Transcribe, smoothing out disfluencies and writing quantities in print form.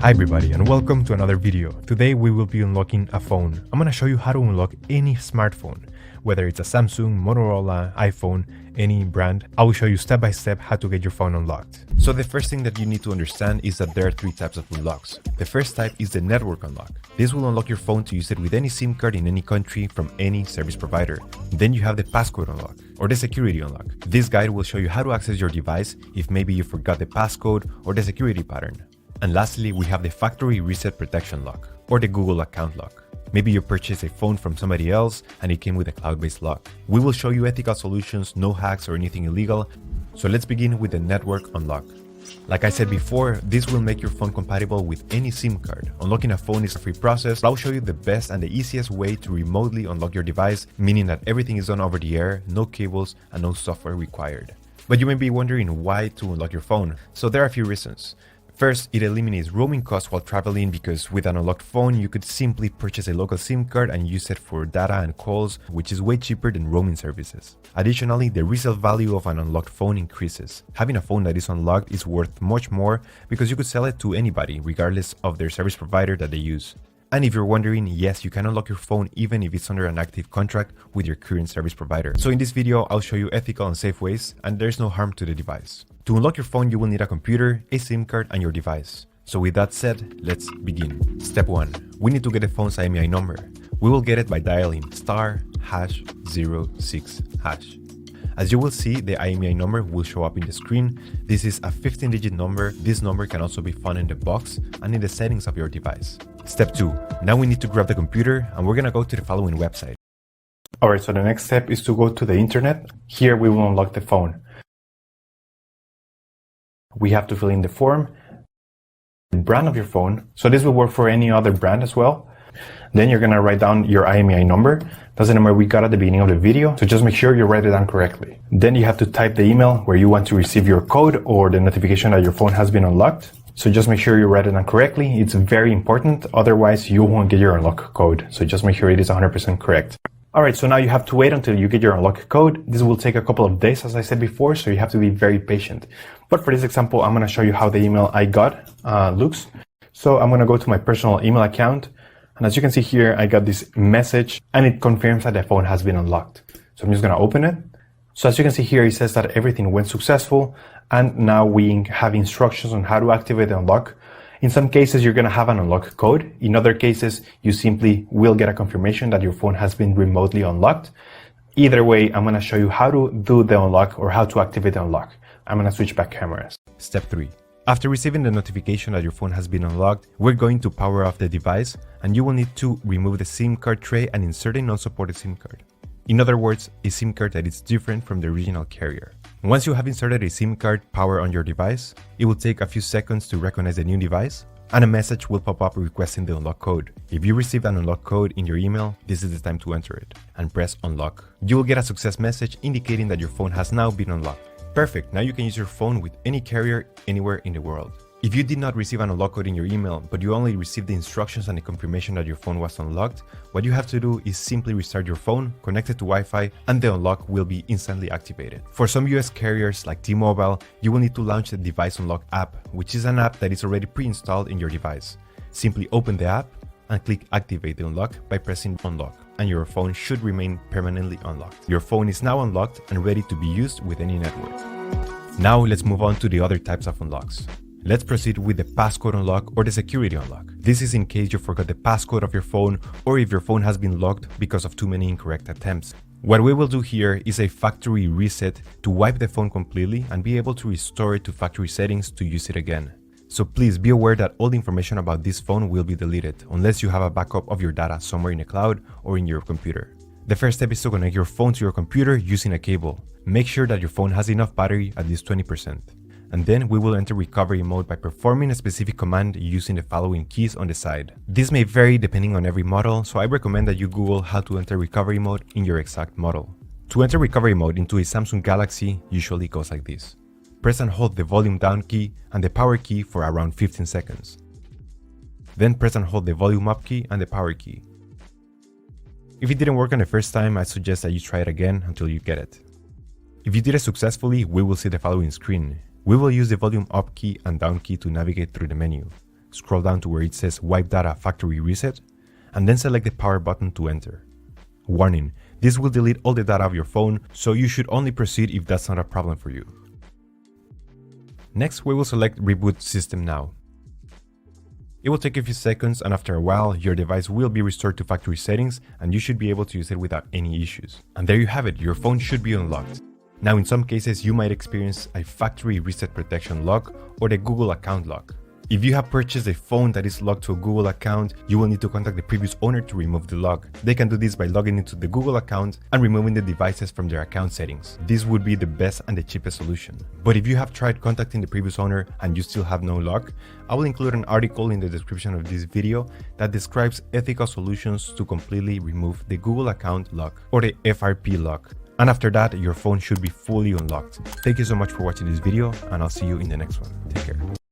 Hi everybody and welcome to another video. Today we will be unlocking a phone. I'm gonna show you how to unlock any smartphone, whether it's a Samsung, Motorola, iPhone, any brand. I will show you step by step how to get your phone unlocked. So the first thing that you need to understand is that there are three types of unlocks. The first type is the network unlock. This will unlock your phone to use it with any SIM card in any country from any service provider. Then you have the passcode unlock or the security unlock. This guide will show you how to access your device if maybe you forgot the passcode or the security pattern. And lastly, we have the factory reset protection lock or the Google account lock. Maybe you purchased a phone from somebody else and it came with a cloud-based lock. We will show you ethical solutions, no hacks or anything illegal. So let's begin with the network unlock. Like I said before, this will make your phone compatible with any SIM card. Unlocking a phone is a free process. I'll show you the best and the easiest way to remotely unlock your device, meaning that everything is done over the air, no cables and no software required. But you may be wondering why to unlock your phone. So there are a few reasons. First, it eliminates roaming costs while traveling because with an unlocked phone, you could simply purchase a local SIM card and use it for data and calls, which is way cheaper than roaming services. Additionally, the resale value of an unlocked phone increases. Having a phone that is unlocked is worth much more because you could sell it to anybody, regardless of their service provider that they use. And if you're wondering, yes, you can unlock your phone even if it's under an active contract with your current service provider. So in this video, I'll show you ethical and safe ways, and there's no harm to the device. To unlock your phone, you will need a computer, a SIM card, and your device. So with that said, let's begin. Step 1. We need to get the phone's IMEI number. We will get it by dialing *#06#. As you will see, the IMEI number will show up in the screen. This is a 15-digit number. This number can also be found in the box and in the settings of your device. Step 2. Now we need to grab the computer and we're gonna go to the following website. Alright, so the next step is to go to the internet. Here we will unlock the phone. We have to fill in the form, the brand of your phone. So this will work for any other brand as well. Then you're gonna write down your IMEI number. That's the number we got at the beginning of the video, so just make sure you write it down correctly. Then you have to type the email where you want to receive your code or the notification that your phone has been unlocked. So just make sure you write it down correctly. It's very important, otherwise you won't get your unlock code. So just make sure it is 100% correct. Alright, so now you have to wait until you get your unlock code. This will take a couple of days, as I said before, so you have to be very patient. But for this example, I'm gonna show you how the email I got looks. So I'm gonna go to my personal email account. And as you can see here, I got this message and it confirms that the phone has been unlocked. So I'm just gonna open it. So as you can see here, it says that everything went successful. And now we have instructions on how to activate the unlock. In some cases, you're gonna have an unlock code. In other cases, you simply will get a confirmation that your phone has been remotely unlocked. Either way, I'm gonna show you how to do the unlock or how to activate the unlock. I'm gonna switch back cameras. Step 3. After receiving the notification that your phone has been unlocked, we're going to power off the device and you will need to remove the SIM card tray and insert a non-supported SIM card. In other words, a SIM card that is different from the original carrier. Once you have inserted a SIM card power on your device, it will take a few seconds to recognize the new device and a message will pop up requesting the unlock code. If you received an unlock code in your email, this is the time to enter it and press unlock. You will get a success message indicating that your phone has now been unlocked. Perfect, now you can use your phone with any carrier anywhere in the world. If you did not receive an unlock code in your email, but you only received the instructions and the confirmation that your phone was unlocked, what you have to do is simply restart your phone, connect it to Wi-Fi, and the unlock will be instantly activated. For some US carriers like T-Mobile, you will need to launch the Device Unlock app, which is an app that is already pre-installed in your device. Simply open the app and click Activate the unlock by pressing Unlock, and your phone should remain permanently unlocked. Your phone is now unlocked and ready to be used with any network. Now let's move on to the other types of unlocks. Let's proceed with the passcode unlock or the security unlock. This is in case you forgot the passcode of your phone or if your phone has been locked because of too many incorrect attempts. What we will do here is a factory reset to wipe the phone completely and be able to restore it to factory settings to use it again. So please be aware that all the information about this phone will be deleted unless you have a backup of your data somewhere in the cloud or in your computer. The first step is to connect your phone to your computer using a cable. Make sure that your phone has enough battery, at least 20%. And then we will enter recovery mode by performing a specific command using the following keys on the side. This may vary depending on every model, so I recommend that you Google how to enter recovery mode in your exact model. To enter recovery mode into a Samsung Galaxy usually goes like this. Press and hold the volume down key and the power key for around 15 seconds. Then press and hold the volume up key and the power key. If it didn't work on the first time, I suggest that you try it again until you get it. If you did it successfully, we will see the following screen. We will use the volume up key and down key to navigate through the menu. scroll down to where it says Wipe Data Factory Reset, and then select the power button to enter. Warning, this will delete all the data of your phone, so you should only proceed if that's not a problem for you. Next, we will select Reboot System Now. It will take a few seconds, and after a while, your device will be restored to factory settings and you should be able to use it without any issues. And there you have it, your phone should be unlocked. Now, in some cases, you might experience a factory reset protection lock or the Google account lock. If you have purchased a phone that is locked to a Google account, you will need to contact the previous owner to remove the lock. They can do this by logging into the Google account and removing the devices from their account settings. This would be the best and the cheapest solution. But if you have tried contacting the previous owner and you still have no lock, I will include an article in the description of this video that describes ethical solutions to completely remove the Google account lock or the FRP lock. And after that, your phone should be fully unlocked. Thank you so much for watching this video, and I'll see you in the next one. Take care.